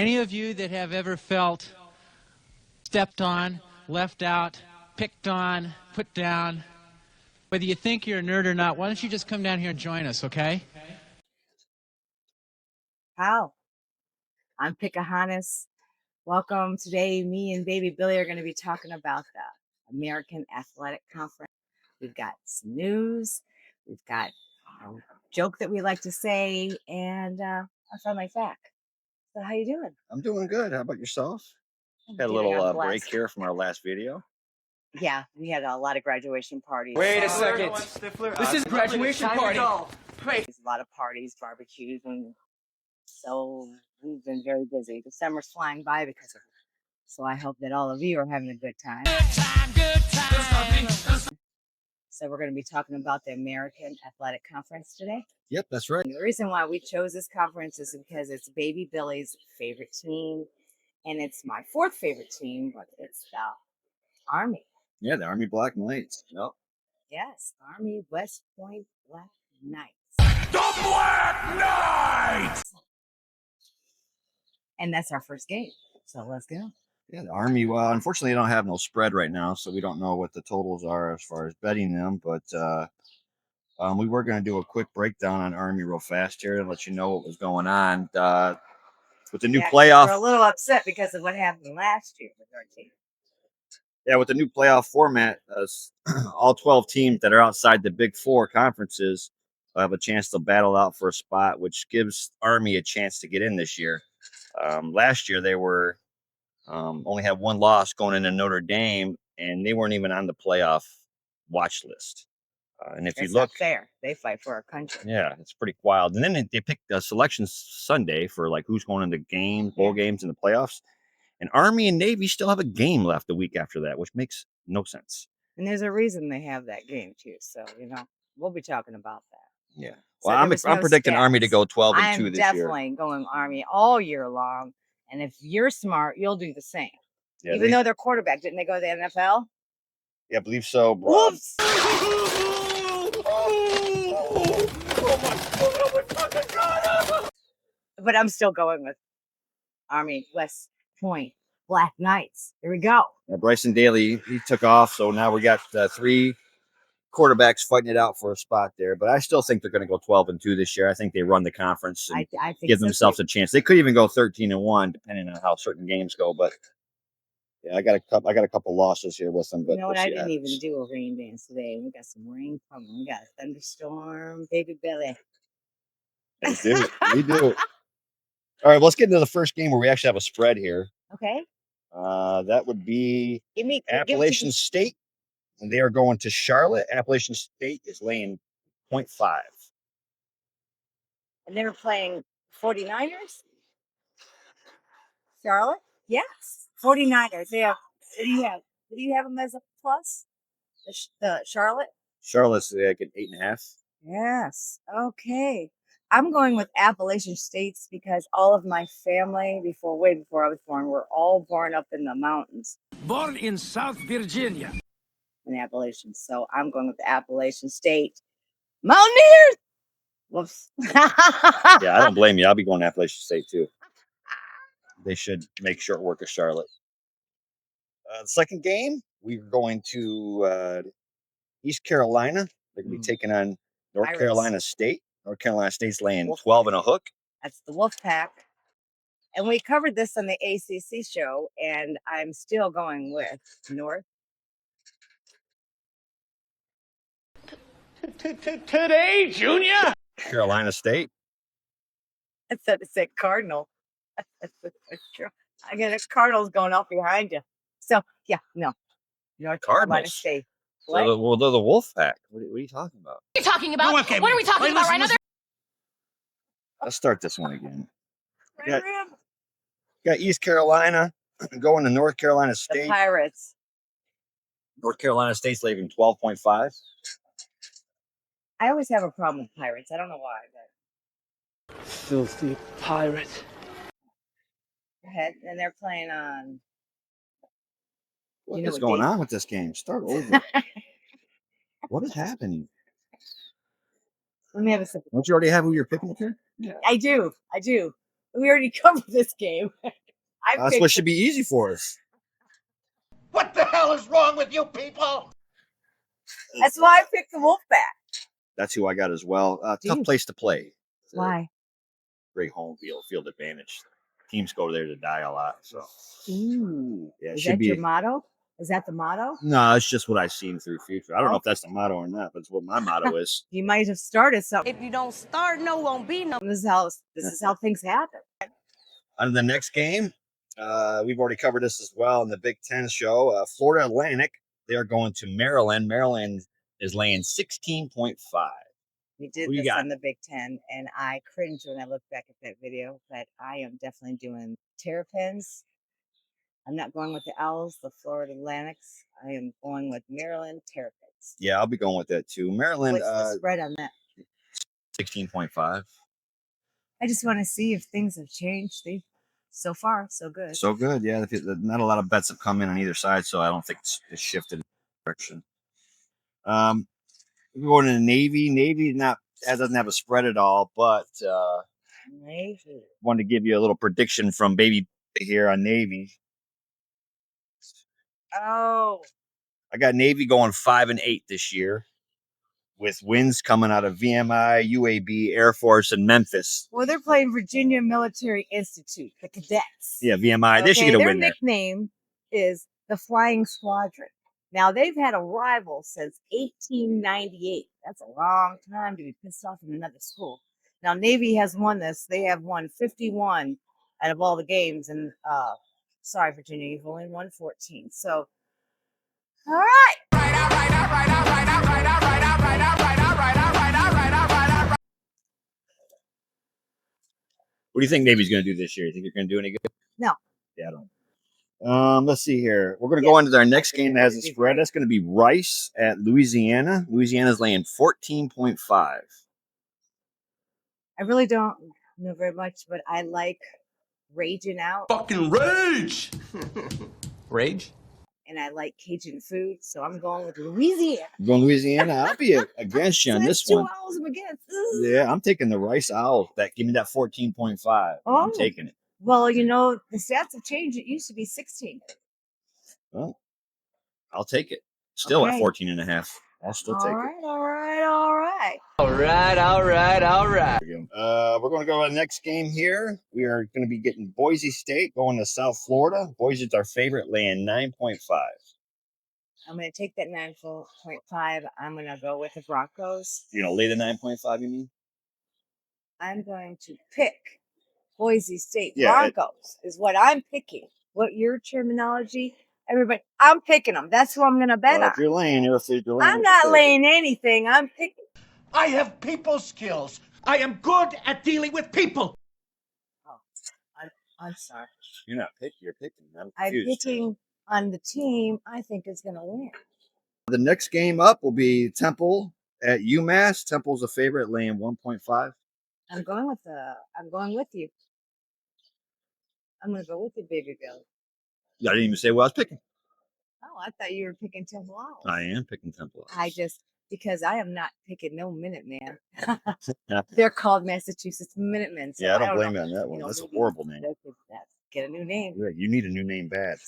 Any of you that have ever felt stepped on, left out, picked on, put down, whether you think you're a nerd or not, why don't you just come down here and join us, okay? How? I'm Pickahontas. Welcome. Today, me and baby Billy are going to be talking about the American Athletic Conference. We've got some news. We've got a joke that we like to say, and I found my fact. So how you doing? I'm doing good. How about yourself? Had a Doing little our break best. here from our last video. Yeah, we had a lot of graduation parties. Wait a second. This is graduation party. Wait. A lot of parties, barbecues, and so we've been very busy. The summer's flying by because of it. So I hope that all of you are having a good time. Good time. So we're going to be talking about the American Athletic Conference today. Yep, that's right. And the reason why we chose this conference is because it's baby Billy's favorite team, and it's my fourth favorite team, but it's the Army. Yeah, the Army Black Knights. Yep. Yes, Army West Point Black Knights. The Black Knights! And that's our first game. So let's go. Yeah, the Army. Well, unfortunately, they don't have no spread right now, so we don't know what the totals are as far as betting them. But we were going to do a quick breakdown on Army real fast here and let you know what was going on with the new playoff. We're a little upset because of what happened last year with our team. Yeah, with the new playoff format, all 12 teams that are outside the Big Four conferences have a chance to battle out for a spot, which gives Army a chance to get in this year. Last year, they were only had one loss going into Notre Dame, and they weren't even on the playoff watch list. And if That's you look, not fair. They fight for our country. yeah, it's pretty wild. And then they picked a selection Sunday for like who's going into games, bowl games in the playoffs. And Army and Navy still have a game left a week after that, which makes no sense. And there's a reason they have that game too. So, we'll be talking about that. Yeah. So Well, I'm predicting Army to go 12-2 this year. I'm definitely going Army all year long. And if you're smart, you'll do the same. Yeah, even though their quarterback, didn't they go to the NFL? Yeah, I believe so. Whoops! But I'm still going with Army West Point Black Knights. Here we go. Bryson Daly, he took off, so now we got three quarterbacks fighting it out for a spot there. But I still think they're going to go 12-2 this year. I think they run the conference and I think give themselves a chance. They could even go 13-1, depending on how certain games go. But yeah, I got a couple losses here with them. But you know what? I didn't even do a rain dance today. We got some rain coming. We got a thunderstorm, baby Billy. We do. All right, let's get into the first game where we actually have a spread here. Okay. That would be Appalachian State. State, and they are going to Charlotte. Appalachian State is laying 0.5. And they were playing 49ers? Charlotte? Yes. 49ers. Yeah. Did you have them as a plus? The Charlotte? Charlotte's like an 8.5. Yes. Okay. I'm going with Appalachian States because all of my family, way before I was born, were all born up in the mountains. Born in South Virginia. In Appalachian. So I'm going with the Appalachian State Mountaineers. Whoops. Yeah, I don't blame you. I'll be going to Appalachian State too. They should make short work of Charlotte. The second game, we're going to East Carolina. They're going to be taking on North Carolina State. North Carolina State's laying 12 and a hook. That's the Wolf Pack. And we covered this on the AAC show, and I'm still going with North. Today, Junior? Carolina State. I said Cardinal. That's true. I got a Cardinals going off behind you. So, yeah, no. North Carolina State. What? So they're the Wolf Pack. What are you talking about? What are you talking about? What are we talking about right now? Let's start this one again. Got East Carolina going to North Carolina State. The Pirates. North Carolina State's leaving 12.5. I always have a problem with Pirates. I don't know why. But... Filthy pirate. Go ahead. And they're playing on... What is going on with this game? Start over. What is happening? Let me have a sip. Don't you already have who you're picking here? Yeah. I do. We already covered this game. That's what should be easy for us. What the hell is wrong with you people? That's why I picked the Wolfpack. That's who I got as well. Tough place to play. Why? Great home field advantage. Teams go there to die a lot. So, Ooh. yeah, Is that your motto? Is that the motto? No, it's just what I've seen through future. I don't know if that's the motto or not, but it's what my motto is. You might have started something. If you don't start, no won't be no. This is how things happen. On the next game, we've already covered this as well in the Big Ten show. Florida Atlantic, they are going to Maryland. Maryland is laying 16.5. We did this on the Big Ten, and I cringed when I looked back at that video, but I am definitely doing Terrapins. I'm not going with the Owls, the Florida Atlantics. I am going with Maryland Terrapins. Yeah, I'll be going with that too. Maryland. What's the spread on that? 16.5. I just want to see if things have changed. So far, so good. So good, yeah. Not a lot of bets have come in on either side, so I don't think it's shifted direction. We're going to the Navy. Navy doesn't have a spread at all, but Navy. Wanted to give you a little prediction from Baby here on Navy. Oh. I got Navy going 5-8 this year, with wins coming out of VMI, UAB, Air Force, and Memphis. Well, they're playing Virginia Military Institute, the cadets. Yeah, VMI. They should get a win there. Their nickname is the Flying Squadron. Now, they've had a rival since 1898. That's a long time to be pissed off in another school. Now, Navy has won this. They have won 51 out of all the games. And sorry, Virginia, you've only won 14. So, all right. What do you think Navy's going to do this year? You think they're going to do any good? No. Yeah, I don't. Let's see here. We're going to go into our next game that has a spread. That's going to be Rice at Louisiana. Louisiana's laying 14.5. I really don't know very much, but I like Raging Out. Fucking rage! Rage? And I like Cajun food, so I'm going with Louisiana. You're going Louisiana? I'll be against you on this one. 2 owls I'm against. Yeah, I'm taking the Rice Owls. Give me that 14.5. I'm taking it. Well, you know, the stats have changed. It used to be 16. Well, I'll take it. Still at 14.5. I'll still take it. All right. We're going to go to the next game here. We are going to be getting Boise State going to South Florida. Boise's our favorite, laying 9.5. I'm going to take that 9.5. I'm going to go with the Broncos. You're going to lay the 9.5, you mean? I'm going to pick Boise State Broncos is what I'm picking. What your terminology? Everybody, I'm picking them. That's who I'm going to bet on. If you're laying, I'm not laying anything. I'm picking. I have people skills. I am good at dealing with people. Oh, I'm sorry. You're not picking. You're picking. I'm picking on the team I think is going to win. The next game up will be Temple at UMass. Temple's a favorite, laying 1.5. I'm going with you. I'm going to go with you, baby girl. I didn't even say what I was picking. Oh, I thought you were picking Temple Owls. I am picking Temple Owls. Because I am not picking no Minuteman. They're called Massachusetts Minutemen. So I don't blame you on that one. That's a horrible name. Get a new name. Yeah, you need a new name bad.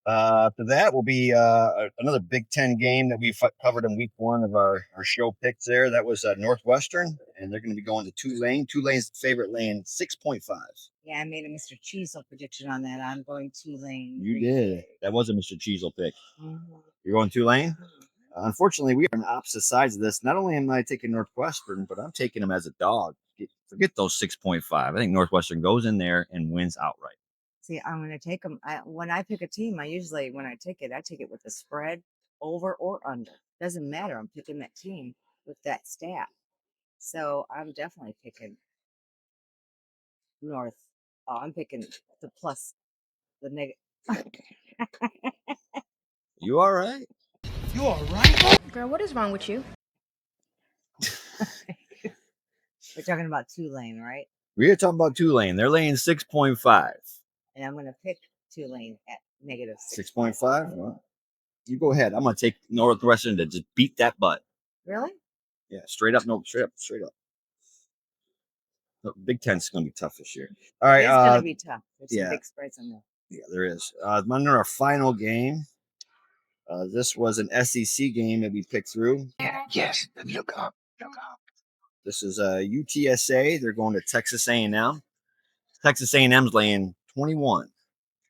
After that will be another Big Ten game that we covered in week 1 of our show picks there. That was Northwestern, and they're going to be going to Tulane. Tulane's favorite, laying 6.5. Yeah, I made a Mr. Cheezel prediction on that. I'm going Tulane. You did. That was a Mr. Cheezel pick. Mm-hmm. You're going Tulane? Unfortunately, we are on opposite sides of this. Not only am I taking Northwestern, but I'm taking them as a dog. Forget those 6.5. I think Northwestern goes in there and wins outright. See, I'm going to take them. When I pick a team, I usually, when I take it with the spread over or under. Doesn't matter. I'm picking that team with that stat. So I'm definitely picking North. Oh, I'm picking the plus, the negative. You all right? You all right? Girl, what is wrong with you? We're talking about Tulane, right? We're talking about Tulane. They're laying 6.5. And I'm going to pick Tulane at negative 6.5? Well, you go ahead. I'm going to take Northwestern to just beat that butt. Really? Yeah, straight up. No, straight up. Big Ten's going to be tough this year. All right. It's going to be tough. There's some yeah. big spreads in there. Yeah, there is. Under our final game, this was an SEC game that we picked through. Yes, look up. This is UTSA. They're going to Texas A&M. Texas A&M's laying 21.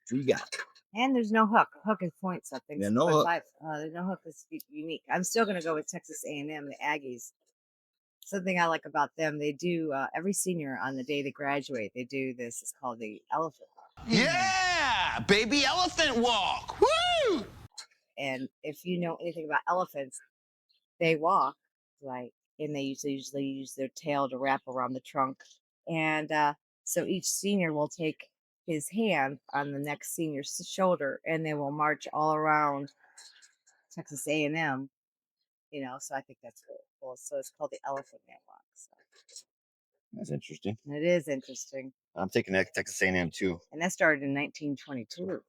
Who you got? And there's no hook. Hook is point something. Yeah, no hook. There's no hook is unique. I'm still going to go with Texas A&M, the Aggies. Something I like about them, they do every senior on the day they graduate, they do this. It's called the elephant walk. Yeah, baby elephant walk. Woo! And if you know anything about elephants, they walk like, and they usually use their tail to wrap around the trunk. And so each senior will take his hand on the next senior's shoulder, and they will march all around Texas A&M. You know, so I think that's really cool. So it's called the Elephant Man Walk. So. That's interesting. It is interesting. I'm taking Texas A&M too. And that started in 1922.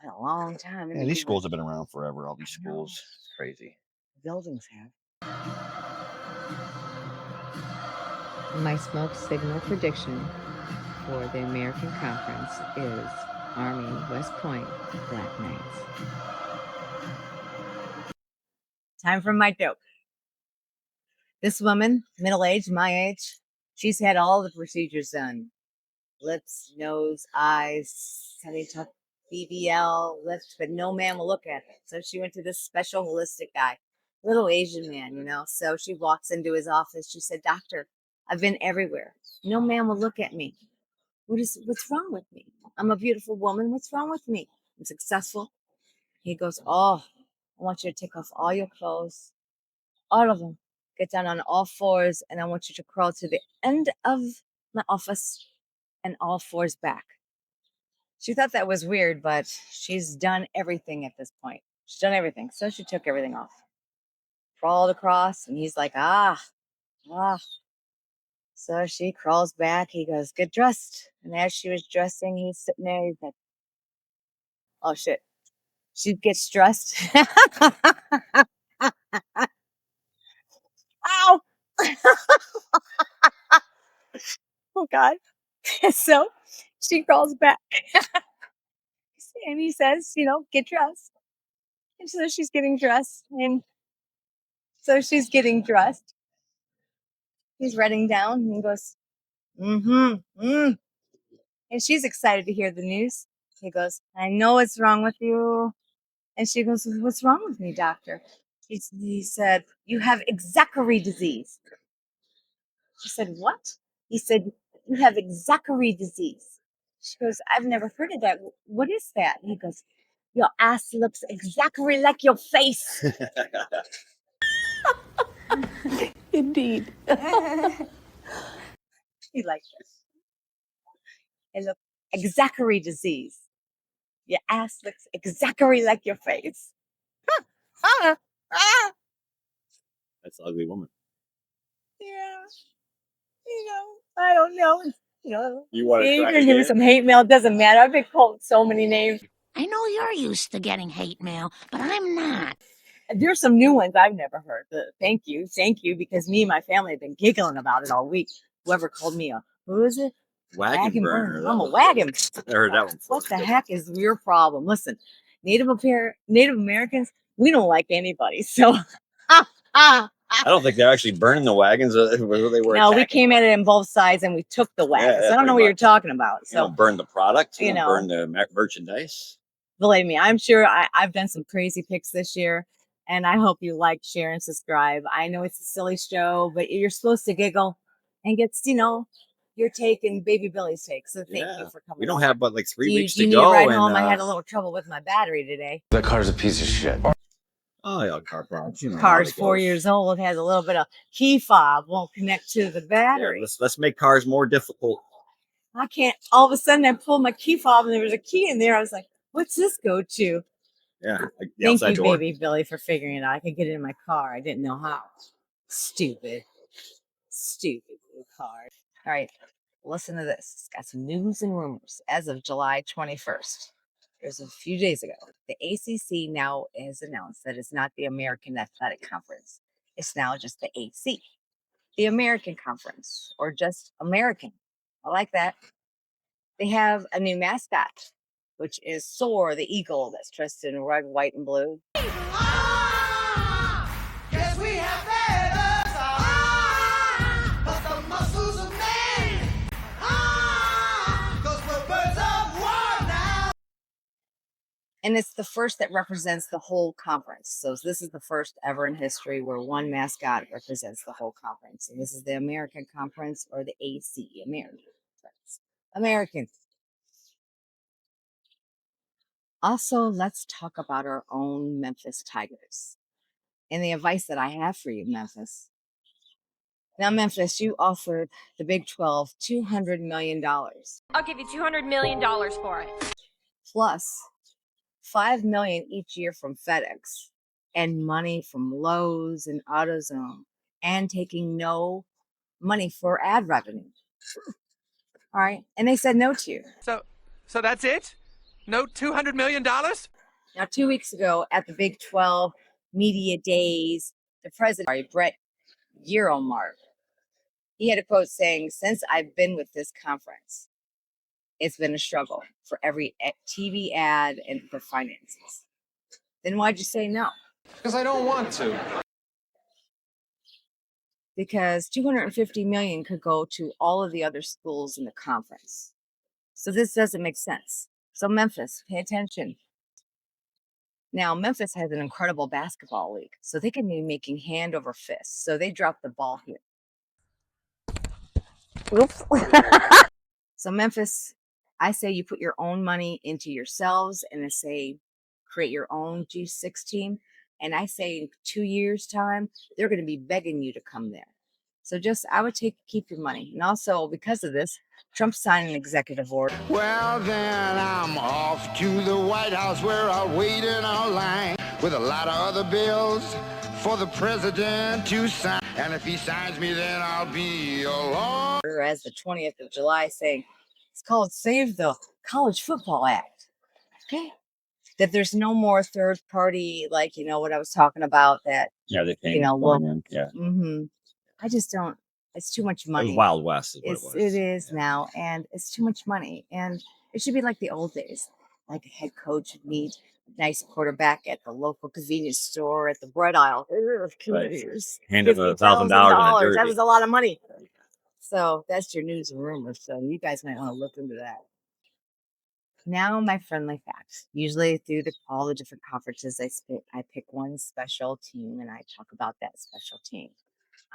A long time. Yeah, these schools have been around forever. All these schools. It's crazy. Buildings have. My smoke signal prediction for the American Conference is Army, West Point, Black Knights. Time for my joke. This woman, middle-aged, my age, she's had all the procedures done. Lips, nose, eyes, honey tuck, BBL, lips, but no man will look at her. So she went to this special holistic guy, little Asian man, you know. So she walks into his office. She said, "Doctor, I've been everywhere. No man will look at me. What's wrong with me? I'm a beautiful woman. What's wrong with me? I'm successful." He goes, "Oh, I want you to take off all your clothes, all of them. Get down on all fours, and I want you to crawl to the end of my office and all fours back." She thought that was weird, but she's done everything at this point. She's done everything. So she took everything off, crawled across, and he's like, ah. So she crawls back. He goes, "Get dressed." And as she was dressing, he's sitting there. He's like, oh, shit. She gets dressed. Ow. Oh, God. So she crawls back. And he says, "Get dressed." And so she's getting dressed. And so she's getting dressed. He's running down and he goes, And she's excited to hear the news. He goes, "I know what's wrong with you." And she goes, "What's wrong with me, doctor?" He said, "You have Zachary disease." She said, "What?" He said, "You have Zachary disease." She goes, "I've never heard of that. What is that?" And he goes, "Your ass looks exactly like your face." Indeed. He liked it. It looked Zachary disease. Your ass looks exactly like your face. That's an ugly woman. Yeah. I don't know. You want You can give me some hate mail. It doesn't matter. I've been called so many names. I know you're used to getting hate mail, but I'm not. There's some new ones I've never heard. Thank you, because me and my family have been giggling about it all week. Whoever called me who is it? Wagon burner. I'm a wagon. I heard that one. What the heck is your problem? Listen, Native Americans, we don't like anybody. So, I don't think they're actually burning the wagons. Where they were. No, we came at it on both sides and we took the wagons. I don't know what you're talking about. So, you don't burn the product. You don't burn the merchandise. Believe me, I'm sure I've done some crazy picks this year. And I hope you like, share, and subscribe. I know it's a silly show, but you're supposed to giggle and get, your take and Baby Billy's take. So thank you for coming. We don't have but like 3 weeks do you to need go. a ride home? I had a little trouble with my battery today. That car's a piece of shit. Oh, yeah, car problems. Car's 4 years old. Has a little bit of key fob. Won't connect to the battery. Yeah, let's make cars more difficult. I can't. All of a sudden, I pulled my key fob and there was a key in there. I was like, "What's this go to?" Yeah. Thank you, Baby Billy, for figuring it out. I could get it in my car. I didn't know how. Stupid little car. All right, listen to this. It's got some news and rumors. As of July 21st, there's a few days ago, the ACC now has announced that it's not the American Athletic Conference. It's now just the AC, the American Conference, or just American. I like that. They have a new mascot, which is Soar the eagle that's dressed in red, white, and blue. Yes, we have feathers. But the muscles of man. 'Cause we're birds of war now. And it's the first that represents the whole conference. So this is the first ever in history where one mascot represents the whole conference. And this is the American Conference, or the AC, American Conference. American. Also, let's talk about our own Memphis Tigers. And the advice that I have for you, Memphis. Now, Memphis, you offered the Big 12 $200 million. I'll give you $200 million for it. Plus $5 million each year from FedEx and money from Lowe's and AutoZone, and taking no money for ad revenue. All right. And they said no to you. So that's it? No $200 million? Now, 2 weeks ago at the Big 12 Media Days, the president, Brett Euromart, he had a quote saying, "Since I've been with this conference, it's been a struggle for every TV ad and for finances." Then why'd you say no? Because I don't want to. Because 250 million could go to all of the other schools in the conference. So this doesn't make sense. So Memphis, pay attention. Now, Memphis has an incredible basketball league, so they can be making hand over fist. So they dropped the ball here. Oops. So Memphis, I say you put your own money into yourselves, and I say create your own G6 team. And I say in 2 years' time, they're going to be begging you to come there. So just, I would keep your money. And also, because of this, Trump signed an executive order. Well, then I'm off to the White House where I'll wait in a line with a lot of other bills for the president to sign. And if he signs me, then I'll be alone. As the 20th of July, saying it's called Save the College Football Act. Okay. That there's no more third party, like, what I was talking about, that, Yeah, they think. Yeah, I just don't, it's too much it was money. Wild West. Is what it was. It is now, and it's too much money. And it should be like the old days, like a head coach would meet a nice quarterback at the local convenience store at the bread aisle. Hand him $1,000. That was a lot of money. So that's your news and rumors. So you guys might want to look into that. Now, my friendly facts. Usually through all the different conferences, I pick one special team and I talk about that special team.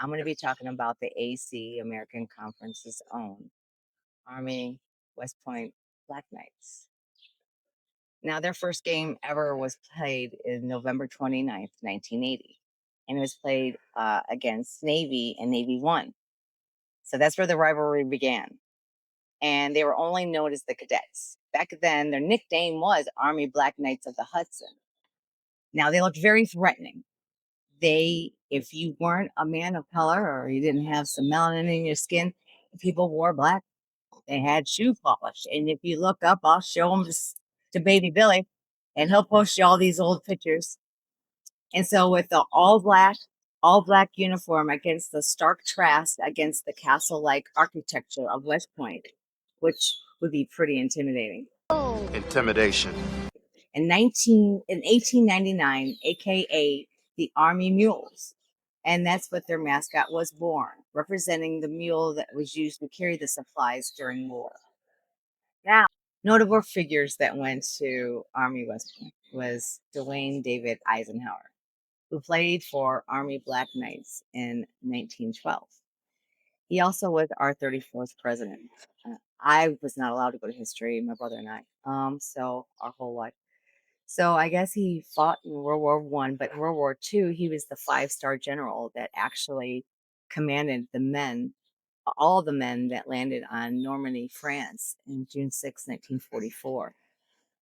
I'm going to be talking about the AC, American Conference's own Army West Point Black Knights. Now, their first game ever was played in November 29th, 1980. And it was played against Navy, and Navy won. So that's where the rivalry began. And they were only known as the Cadets. Back then, their nickname was Army Black Knights of the Hudson. Now, they looked very threatening. If you weren't a man of color or you didn't have some melanin in your skin, people wore black. They had shoe polish. And if you look up, I'll show them to Baby Billy, and he'll post you all these old pictures. And so with the all black uniform against the stark contrast against the castle-like architecture of West Point, which would be pretty intimidating. Intimidation. In 1899, aka the Army Mules. And that's what their mascot was born, representing the mule that was used to carry the supplies during war. Now, notable figures that went to Army West Point was Dwayne David Eisenhower, who played for Army Black Knights in 1912. He also was our 34th president. I was not allowed to go to history, my brother and I, so our whole life. So I guess he fought in World War I, but in World War II, he was the 5-star general that actually commanded all the men that landed on Normandy, France in June 6, 1944.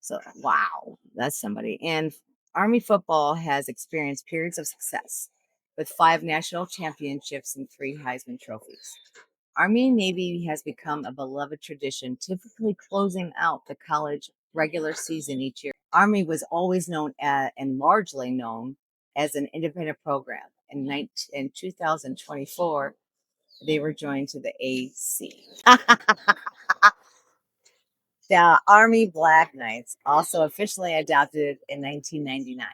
So, wow, that's somebody. And Army football has experienced periods of success with 5 national championships and 3 Heisman trophies. Army and Navy has become a beloved tradition, typically closing out the college regular season each year. Army was always known and largely known as an independent program. In 2024, They were joined to the AC. The Army Black Knights, also officially adopted in 1999.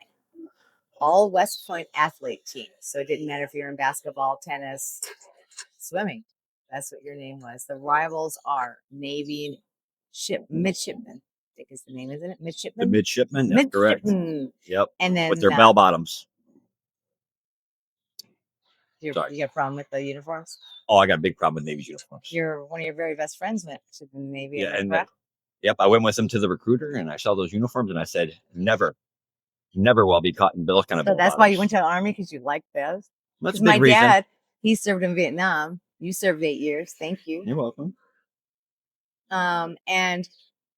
All West Point athlete teams. So it didn't matter if you're in basketball, tennis, swimming. That's what your name was. The rivals are Navy Midshipmen. I think is the name, isn't it? The Midshipmen? midshipmen, that's correct. Midshipmen. Yep. And then With their bell bottoms. you Sorry. got a problem with the uniforms? Oh, I got a big problem with Navy's uniforms. One of your very best friends went to the Navy. Yeah, and yep, I went with him to the recruiter, and I saw those uniforms, and I said, never will I be caught in those kind of. So that's why you went to the Army, because you liked those. That's a my big reason. dad, he served in Vietnam. You served 8 years. Thank you. You're welcome. And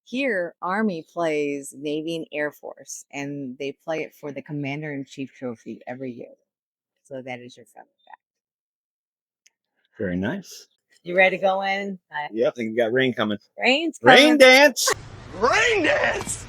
here, Army plays Navy and Air Force, and they play it for the Commander-in-Chief trophy every year. So that is your fun fact. Very nice. You ready to go in? Yep, I think we got rain coming. Rain's coming. Rain dance. Rain dance!